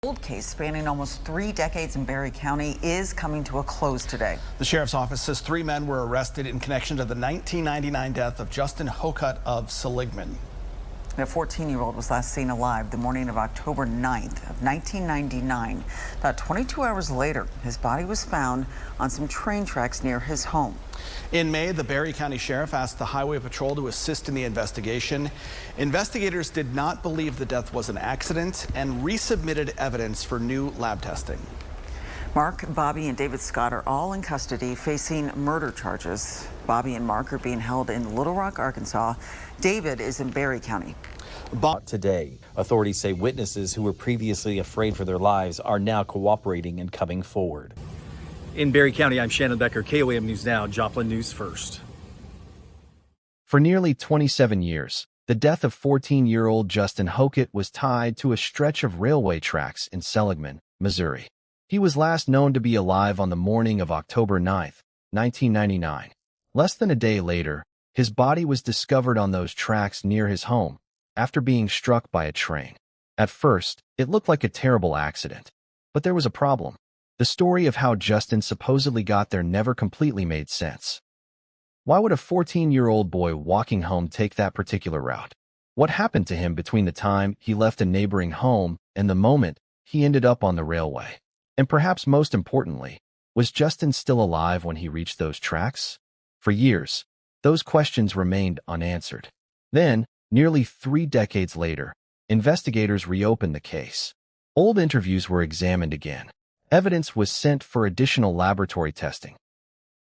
Old case spanning almost 3 decades in Barry County is coming to a close today. The sheriff's office says 3 men were arrested in connection to the 1999 death of Justin Hocutt of Seligman. The 14-year-old was last seen alive the morning of October 9th of 1999. About 22 hours later, his body was found on some train tracks near his home. In May, the Barry County Sheriff asked the Highway Patrol to assist in the investigation. Investigators did not believe the death was an accident and resubmitted evidence for new lab testing. Mark, Bobby, and David Scott are all in custody facing murder charges. Bobby and Mark are being held in Little Rock, Arkansas. David is in Barry County. Today, authorities say witnesses who were previously afraid for their lives are now cooperating and coming forward. In Barry County, I'm Shannon Becker, KOAM News Now, Joplin News First. For nearly 27 years, the death of 14-year-old Justin Hocutt was tied to a stretch of railway tracks in Seligman, Missouri. He was last known to be alive on the morning of October 9, 1999. Less than a day later, his body was discovered on those tracks near his home after being struck by a train. At first, it looked like a terrible accident, but there was a problem. The story of how Justin supposedly got there never completely made sense. Why would a 14-year-old boy walking home take that particular route? What happened to him between the time he left a neighboring home and the moment he ended up on the railway? And perhaps most importantly, was Justin still alive when he reached those tracks? For years, those questions remained unanswered. Then, nearly 3 decades later, investigators reopened the case. Old interviews were examined again. Evidence was sent for additional laboratory testing.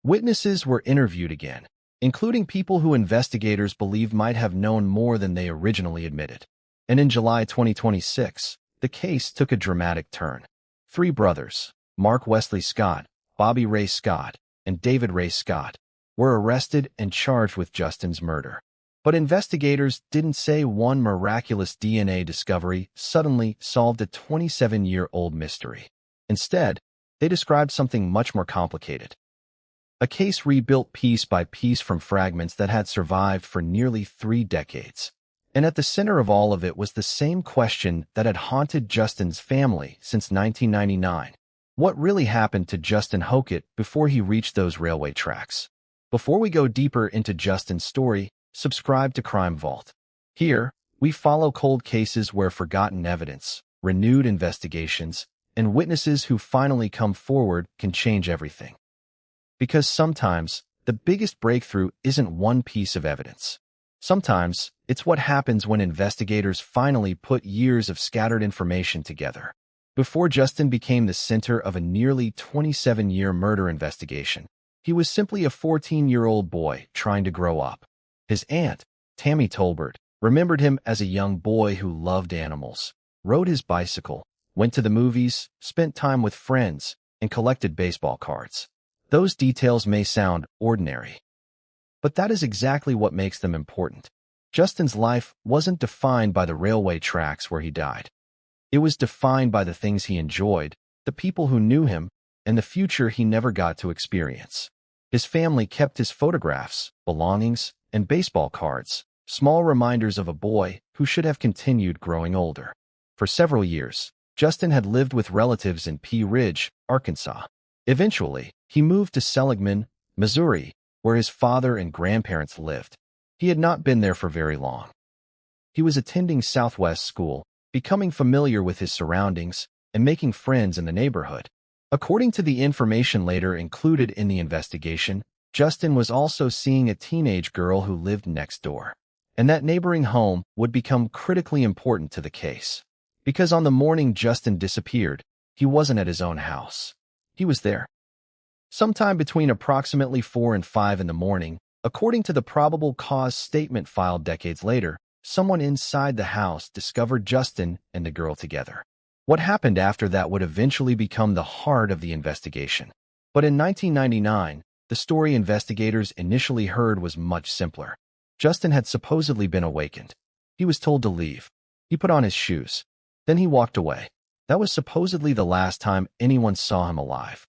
Witnesses were interviewed again, including people who investigators believed might have known more than they originally admitted. And in July 2026, the case took a dramatic turn. 3 brothers, Mark Wesley Scott, Bobby Ray Scott, and David Ray Scott, were arrested and charged with Justin's murder. But investigators didn't say one miraculous DNA discovery suddenly solved a 27-year-old mystery. Instead, they described something much more complicated. A case rebuilt piece by piece from fragments that had survived for nearly 3 decades. And at the center of all of it was the same question that had haunted Justin's family since 1999. What really happened to Justin Hocutt before he reached those railway tracks? Before we go deeper into Justin's story, subscribe to Crime Vault. Here, we follow cold cases where forgotten evidence, renewed investigations, and witnesses who finally come forward can change everything. Because sometimes, the biggest breakthrough isn't one piece of evidence. Sometimes, it's what happens when investigators finally put years of scattered information together. Before Justin became the center of a nearly 27-year murder investigation, he was simply a 14-year-old boy trying to grow up. His aunt, Tammy Tolbert, remembered him as a young boy who loved animals, rode his bicycle, went to the movies, spent time with friends, and collected baseball cards. Those details may sound ordinary, but that is exactly what makes them important. Justin's life wasn't defined by the railway tracks where he died. It was defined by the things he enjoyed, the people who knew him, and the future he never got to experience. His family kept his photographs, belongings, and baseball cards, small reminders of a boy who should have continued growing older. For several years, Justin had lived with relatives in Pea Ridge, Arkansas. Eventually, he moved to Seligman, Missouri, where his father and grandparents lived. He had not been there for very long. He was attending Southwest School, becoming familiar with his surroundings, and making friends in the neighborhood. According to the information later included in the investigation, Justin was also seeing a teenage girl who lived next door. And that neighboring home would become critically important to the case. Because on the morning Justin disappeared, he wasn't at his own house. He was there. Sometime between approximately 4 and 5 in the morning, according to the probable cause statement filed decades later, someone inside the house discovered Justin and the girl together. What happened after that would eventually become the heart of the investigation. But in 1999, the story investigators initially heard was much simpler. Justin had supposedly been awakened. He was told to leave. He put on his shoes. Then he walked away. That was supposedly the last time anyone saw him alive.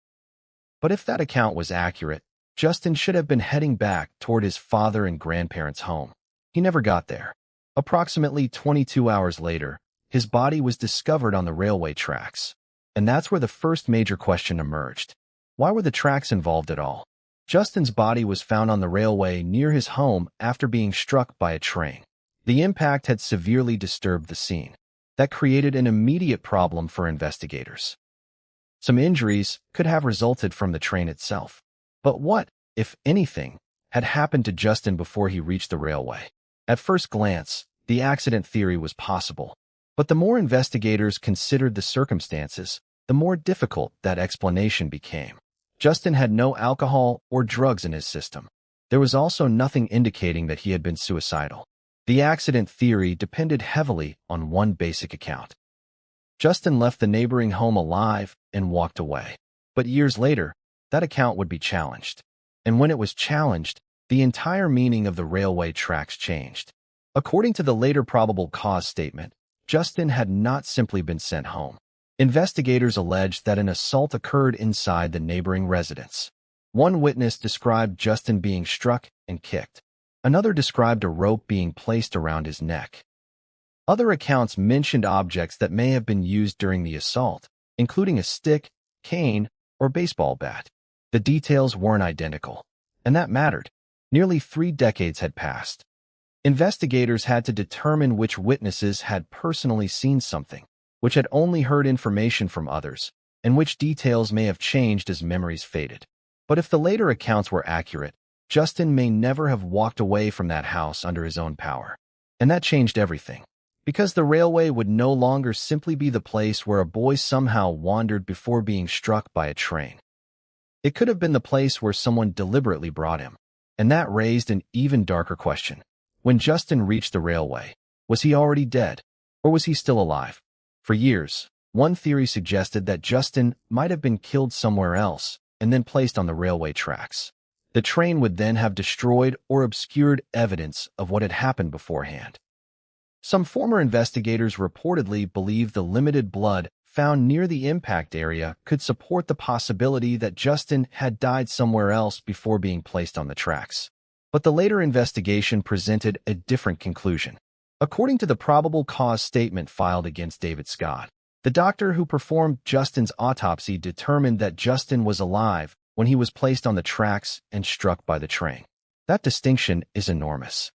But if that account was accurate, Justin should have been heading back toward his father and grandparents' home. He never got there. Approximately 22 hours later, his body was discovered on the railway tracks. And that's where the first major question emerged. Why were the tracks involved at all? Justin's body was found on the railway near his home after being struck by a train. The impact had severely disturbed the scene. That created an immediate problem for investigators. Some injuries could have resulted from the train itself. But what, if anything, had happened to Justin before he reached the railway? At first glance, the accident theory was possible. But the more investigators considered the circumstances, the more difficult that explanation became. Justin had no alcohol or drugs in his system. There was also nothing indicating that he had been suicidal. The accident theory depended heavily on one basic account. Justin left the neighboring home alive and walked away. But years later, that account would be challenged. And when it was challenged, the entire meaning of the railway tracks changed. According to the later probable cause statement, Justin had not simply been sent home. Investigators alleged that an assault occurred inside the neighboring residence. One witness described Justin being struck and kicked. Another described a rope being placed around his neck. Other accounts mentioned objects that may have been used during the assault, including a stick, cane, or baseball bat. The details weren't identical, and that mattered. Nearly 3 decades had passed. Investigators had to determine which witnesses had personally seen something, which had only heard information from others, and which details may have changed as memories faded. But if the later accounts were accurate, Justin may never have walked away from that house under his own power. And that changed everything, because the railway would no longer simply be the place where a boy somehow wandered before being struck by a train. It could have been the place where someone deliberately brought him. And that raised an even darker question. When Justin reached the railway, was he already dead, or was he still alive? For years, one theory suggested that Justin might have been killed somewhere else and then placed on the railway tracks. The train would then have destroyed or obscured evidence of what had happened beforehand. Some former investigators reportedly believed the limited blood found near the impact area could support the possibility that Justin had died somewhere else before being placed on the tracks. But the later investigation presented a different conclusion. According to the probable cause statement filed against David Scott, the doctor who performed Justin's autopsy determined that Justin was alive when he was placed on the tracks and struck by the train. That distinction is enormous.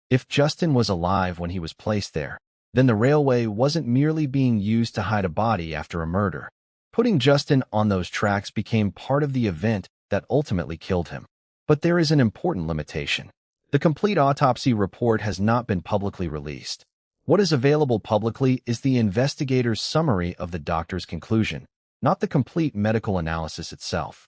If Justin was alive when he was placed there, then the railway wasn't merely being used to hide a body after a murder. Putting Justin on those tracks became part of the event that ultimately killed him. But there is an important limitation. The complete autopsy report has not been publicly released. What is available publicly is the investigator's summary of the doctor's conclusion, not the complete medical analysis itself.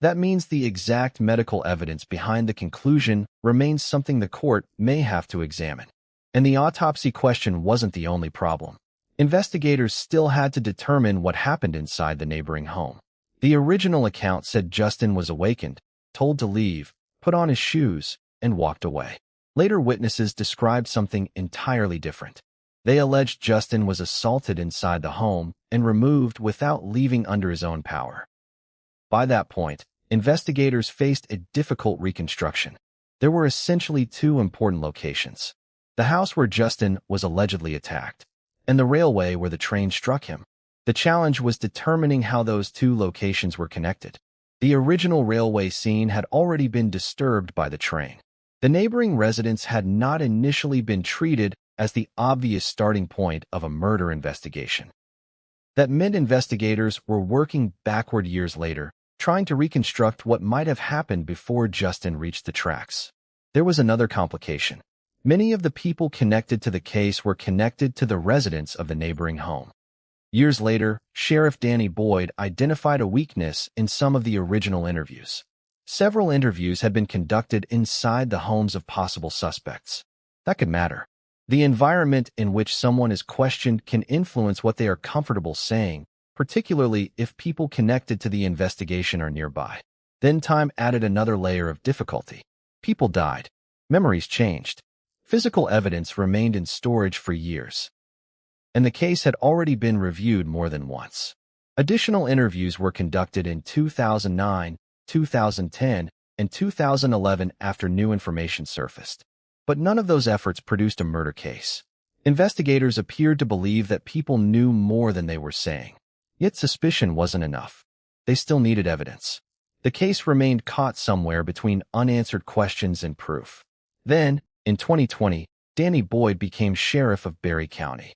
That means the exact medical evidence behind the conclusion remains something the court may have to examine. And the autopsy question wasn't the only problem. Investigators still had to determine what happened inside the neighboring home. The original account said Justin was awakened, told to leave, put on his shoes, and walked away. Later witnesses described something entirely different. They alleged Justin was assaulted inside the home and removed without leaving under his own power. By that point, investigators faced a difficult reconstruction. There were essentially 2 important locations: the house where Justin was allegedly attacked, and the railway where the train struck him. The challenge was determining how those 2 locations were connected. The original railway scene had already been disturbed by the train. The neighboring residents had not initially been treated as the obvious starting point of a murder investigation. That meant investigators were working backward years later, trying to reconstruct what might have happened before Justin reached the tracks. There was another complication. Many of the people connected to the case were connected to the residents of the neighboring home. Years later, Sheriff Danny Boyd identified a weakness in some of the original interviews. Several interviews had been conducted inside the homes of possible suspects. That could matter. The environment in which someone is questioned can influence what they are comfortable saying, particularly if people connected to the investigation are nearby. Then time added another layer of difficulty. People died. Memories changed. Physical evidence remained in storage for years. And the case had already been reviewed more than once. Additional interviews were conducted in 2009, 2010, and 2011 after new information surfaced. But none of those efforts produced a murder case. Investigators appeared to believe that people knew more than they were saying. Yet suspicion wasn't enough. They still needed evidence. The case remained caught somewhere between unanswered questions and proof. Then, in 2020, Danny Boyd became sheriff of Barry County.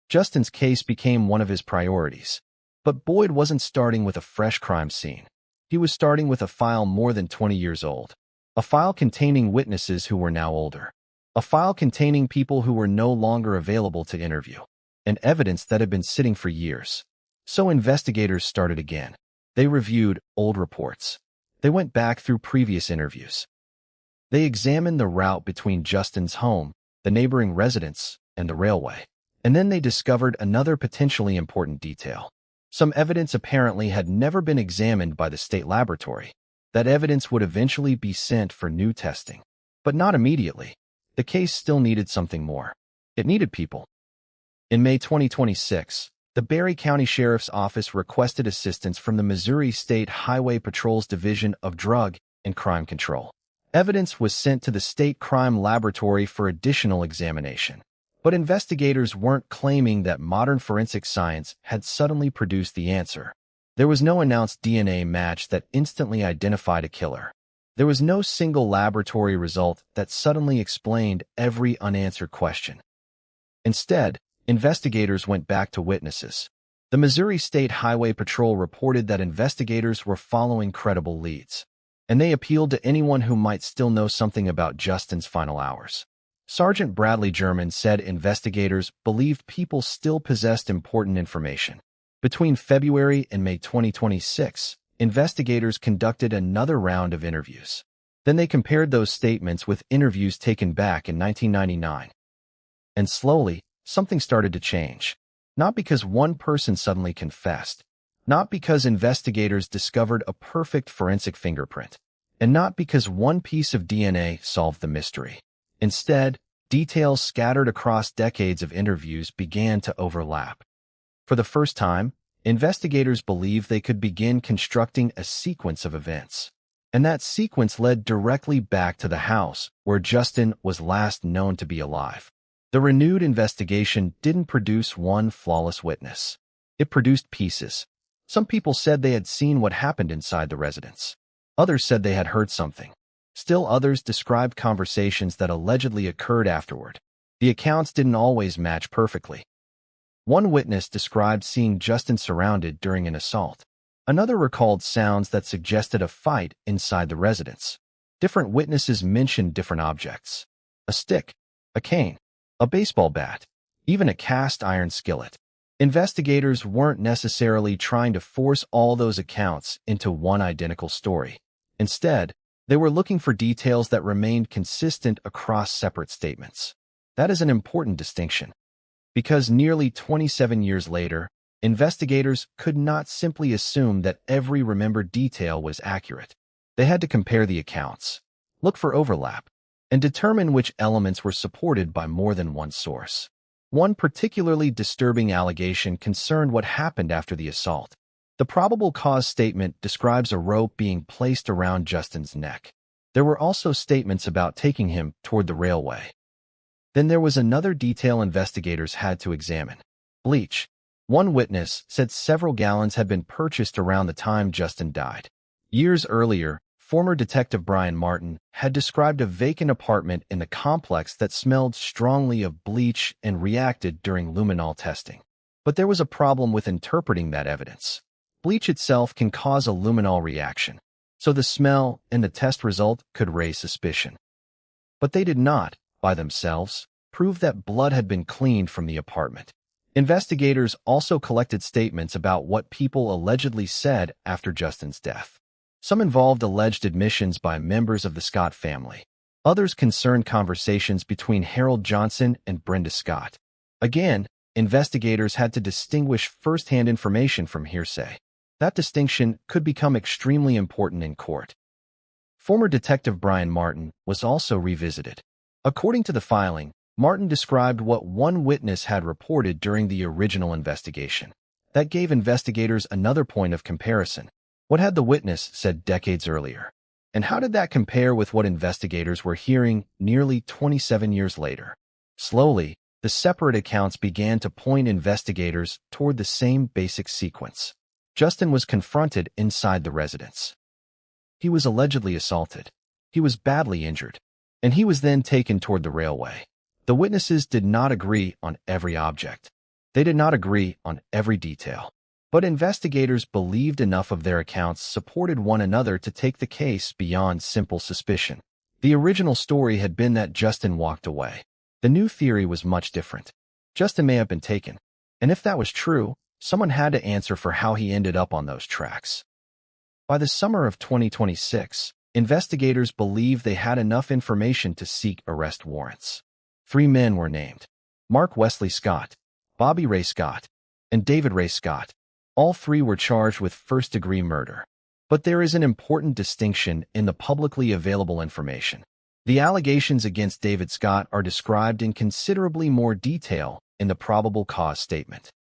Justin's case became one of his priorities. But Boyd wasn't starting with a fresh crime scene. He was starting with a file more than 20 years old. A file containing witnesses who were now older. A file containing people who were no longer available to interview. And evidence that had been sitting for years. So investigators started again. They reviewed old reports. They went back through previous interviews. They examined the route between Justin's home, the neighboring residence, and the railway. And then they discovered another potentially important detail. Some evidence apparently had never been examined by the state laboratory. That evidence would eventually be sent for new testing. But not immediately. The case still needed something more. It needed people. In May 2026, the Barry County Sheriff's Office requested assistance from the Missouri State Highway Patrol's Division of Drug and Crime Control. Evidence was sent to the State Crime Laboratory for additional examination. But investigators weren't claiming that modern forensic science had suddenly produced the answer. There was no announced DNA match that instantly identified a killer. There was no single laboratory result that suddenly explained every unanswered question. Instead, investigators went back to witnesses. The Missouri State Highway Patrol reported that investigators were following credible leads, and they appealed to anyone who might still know something about Justin's final hours. Sergeant Bradley German said investigators believed people still possessed important information. Between February and May 2026, investigators conducted another round of interviews. Then they compared those statements with interviews taken back in 1999. And slowly, something started to change. Not because one person suddenly confessed, not because investigators discovered a perfect forensic fingerprint, and not because one piece of DNA solved the mystery. Instead, details scattered across decades of interviews began to overlap. For the first time, investigators believed they could begin constructing a sequence of events. And that sequence led directly back to the house where Justin was last known to be alive. The renewed investigation didn't produce one flawless witness. It produced pieces. Some people said they had seen what happened inside the residence. Others said they had heard something. Still others described conversations that allegedly occurred afterward. The accounts didn't always match perfectly. One witness described seeing Justin surrounded during an assault. Another recalled sounds that suggested a fight inside the residence. Different witnesses mentioned different objects. A stick, a cane, a baseball bat, even a cast iron skillet. Investigators weren't necessarily trying to force all those accounts into one identical story. Instead, they were looking for details that remained consistent across separate statements. That is an important distinction. Because nearly 27 years later, investigators could not simply assume that every remembered detail was accurate. They had to compare the accounts, look for overlap, and determine which elements were supported by more than one source. One particularly disturbing allegation concerned what happened after the assault. The probable cause statement describes a rope being placed around Justin's neck. There were also statements about taking him toward the railway. Then there was another detail investigators had to examine. Bleach. One witness said several gallons had been purchased around the time Justin died. Years earlier, former Detective Brian Martin had described a vacant apartment in the complex that smelled strongly of bleach and reacted during luminol testing. But there was a problem with interpreting that evidence. Bleach itself can cause a luminol reaction, so the smell and the test result could raise suspicion. But they did not, by themselves, prove that blood had been cleaned from the apartment. Investigators also collected statements about what people allegedly said after Justin's death. Some involved alleged admissions by members of the Scott family. Others concerned conversations between Harold Johnson and Brenda Scott. Again, investigators had to distinguish first-hand information from hearsay. That distinction could become extremely important in court. Former Detective Brian Martin was also revisited. According to the filing, Martin described what one witness had reported during the original investigation. That gave investigators another point of comparison. What had the witness said decades earlier? And how did that compare with what investigators were hearing nearly 27 years later? Slowly, the separate accounts began to point investigators toward the same basic sequence. Justin was confronted inside the residence. He was allegedly assaulted. He was badly injured, and he was then taken toward the railway. The witnesses did not agree on every object. They did not agree on every detail. But investigators believed enough of their accounts supported one another to take the case beyond simple suspicion. The original story had been that Justin walked away. The new theory was much different. Justin may have been taken, and if that was true, someone had to answer for how he ended up on those tracks. By the summer of 2026, investigators believed they had enough information to seek arrest warrants. 3 men were named: Mark Wesley Scott, Bobby Ray Scott, and David Ray Scott. All 3 were charged with first-degree murder. But there is an important distinction in the publicly available information. The allegations against David Scott are described in considerably more detail in the probable cause statement.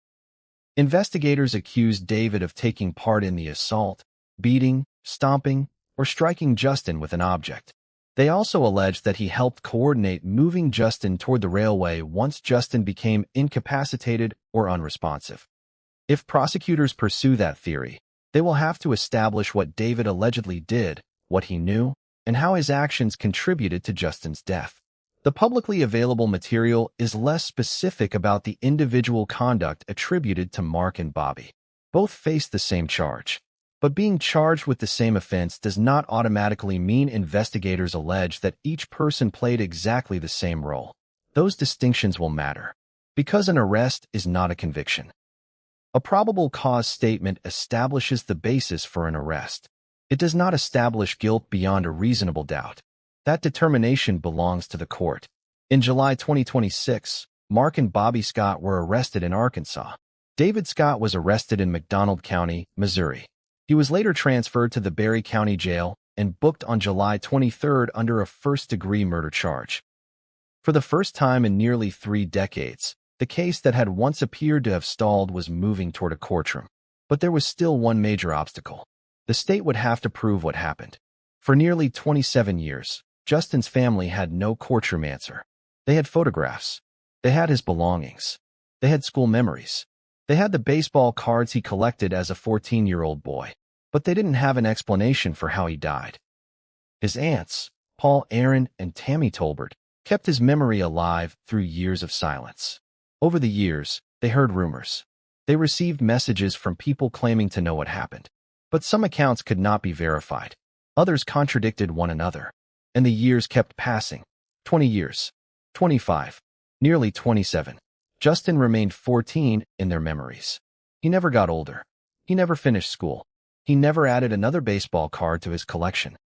Investigators accused David of taking part in the assault, beating, stomping, or striking Justin with an object. They also alleged that he helped coordinate moving Justin toward the railway once Justin became incapacitated or unresponsive. If prosecutors pursue that theory, they will have to establish what David allegedly did, what he knew, and how his actions contributed to Justin's death. The publicly available material is less specific about the individual conduct attributed to Mark and Bobby. Both faced the same charge. But being charged with the same offense does not automatically mean investigators allege that each person played exactly the same role. Those distinctions will matter, because an arrest is not a conviction. A probable cause statement establishes the basis for an arrest. It does not establish guilt beyond a reasonable doubt. That determination belongs to the court. In July 2026, Mark and Bobby Scott were arrested in Arkansas. David Scott was arrested in McDonald County, Missouri. He was later transferred to the Berry County Jail and booked on July 23 under a first-degree murder charge. For the first time in nearly 3 decades, the case that had once appeared to have stalled was moving toward a courtroom. But there was still one major obstacle. The state would have to prove what happened. For nearly 27 years, Justin's family had no courtroom answer. They had photographs. They had his belongings. They had school memories. They had the baseball cards he collected as a 14-year-old boy. But they didn't have an explanation for how he died. His aunts, Paul, Aaron, and Tammy Tolbert, kept his memory alive through years of silence. Over the years, they heard rumors. They received messages from people claiming to know what happened. But some accounts could not be verified. Others contradicted one another. And the years kept passing. 20 years. 25. Nearly 27. Justin remained 14 in their memories. He never got older. He never finished school. He never added another baseball card to his collection.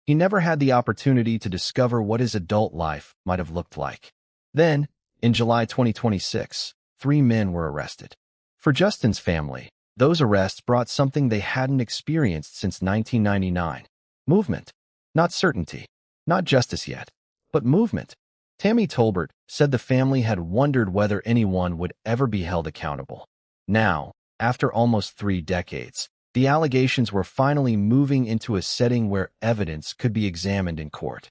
He never had the opportunity to discover what his adult life might have looked like. Then, in July 2026, 3 men were arrested. For Justin's family, those arrests brought something they hadn't experienced since 1999. Movement. Not certainty. Not justice yet. But movement. Tammy Tolbert said the family had wondered whether anyone would ever be held accountable. Now, after almost 3 decades, the allegations were finally moving into a setting where evidence could be examined in court.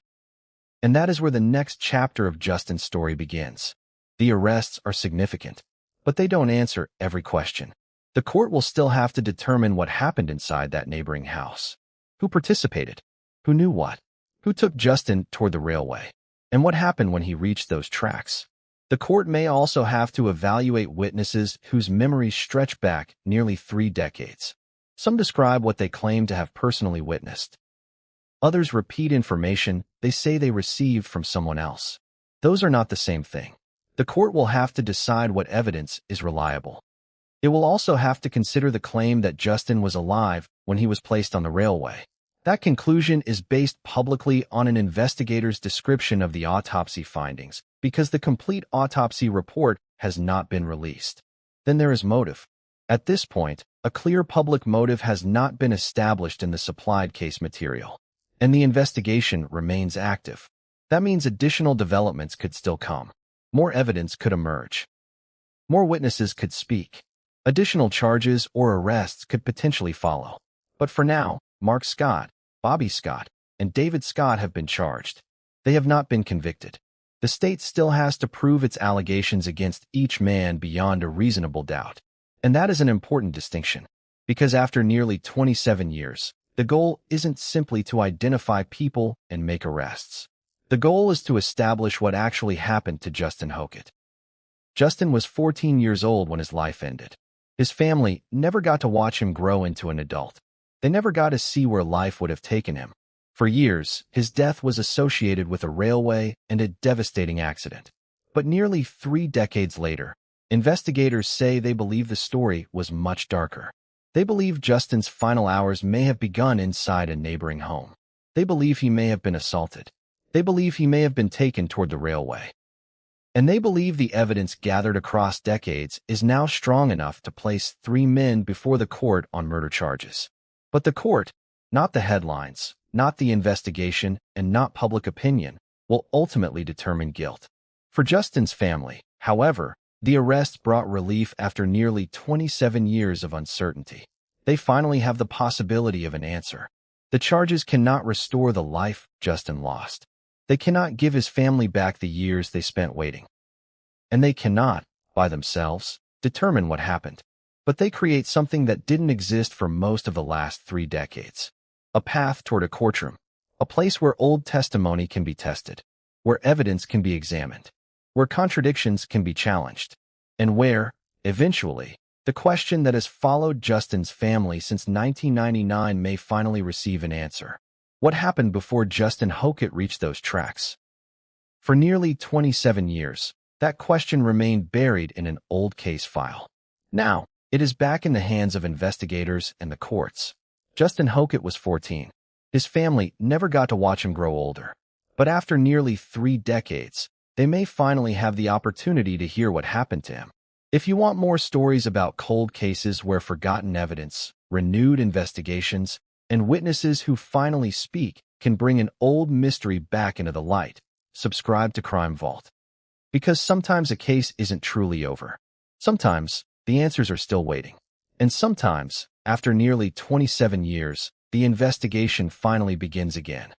And that is where the next chapter of Justin's story begins. The arrests are significant, but they don't answer every question. The court will still have to determine what happened inside that neighboring house. Who participated? Who knew what? Who took Justin toward the railway? And what happened when he reached those tracks? The court may also have to evaluate witnesses whose memories stretch back nearly 3 decades. Some describe what they claim to have personally witnessed. Others repeat information they say they received from someone else. Those are not the same thing. The court will have to decide what evidence is reliable. It will also have to consider the claim that Justin was alive when he was placed on the railway. That conclusion is based publicly on an investigator's description of the autopsy findings, because the complete autopsy report has not been released. Then there is motive. At this point, a clear public motive has not been established in the supplied case material, and the investigation remains active. That means additional developments could still come. More evidence could emerge. More witnesses could speak. Additional charges or arrests could potentially follow. But for now, Mark Scott, Bobby Scott, and David Scott have been charged. They have not been convicted. The state still has to prove its allegations against each man beyond a reasonable doubt. And that is an important distinction, because after nearly 27 years, the goal isn't simply to identify people and make arrests. The goal is to establish what actually happened to Justin Hocutt. Justin was 14 years old when his life ended. His family never got to watch him grow into an adult. They never got to see where life would have taken him. For years, his death was associated with a railway and a devastating accident. But nearly 3 decades later, investigators say they believe the story was much darker. They believe Justin's final hours may have begun inside a neighboring home. They believe he may have been assaulted. They believe he may have been taken toward the railway. And they believe the evidence gathered across decades is now strong enough to place 3 men before the court on murder charges. But the court, not the headlines, not the investigation, and not public opinion, will ultimately determine guilt. For Justin's family, however, the arrest brought relief after nearly 27 years of uncertainty. They finally have the possibility of an answer. The charges cannot restore the life Justin lost. They cannot give his family back the years they spent waiting. And they cannot, by themselves, determine what happened. But they create something that didn't exist for most of the last 3 decades. A path toward a courtroom. A place where old testimony can be tested. Where evidence can be examined. Where contradictions can be challenged. And where, eventually, the question that has followed Justin's family since 1999 may finally receive an answer. What happened before Justin Hocutt reached those tracks? For nearly 27 years, that question remained buried in an old case file. Now, it is back in the hands of investigators and the courts. Justin Hocutt was 14. His family never got to watch him grow older. But after nearly 3 decades, they may finally have the opportunity to hear what happened to him. If you want more stories about cold cases where forgotten evidence, renewed investigations, and witnesses who finally speak can bring an old mystery back into the light, subscribe to Crime Vault. Because sometimes a case isn't truly over. Sometimes the answers are still waiting. And sometimes, after nearly 27 years, the investigation finally begins again.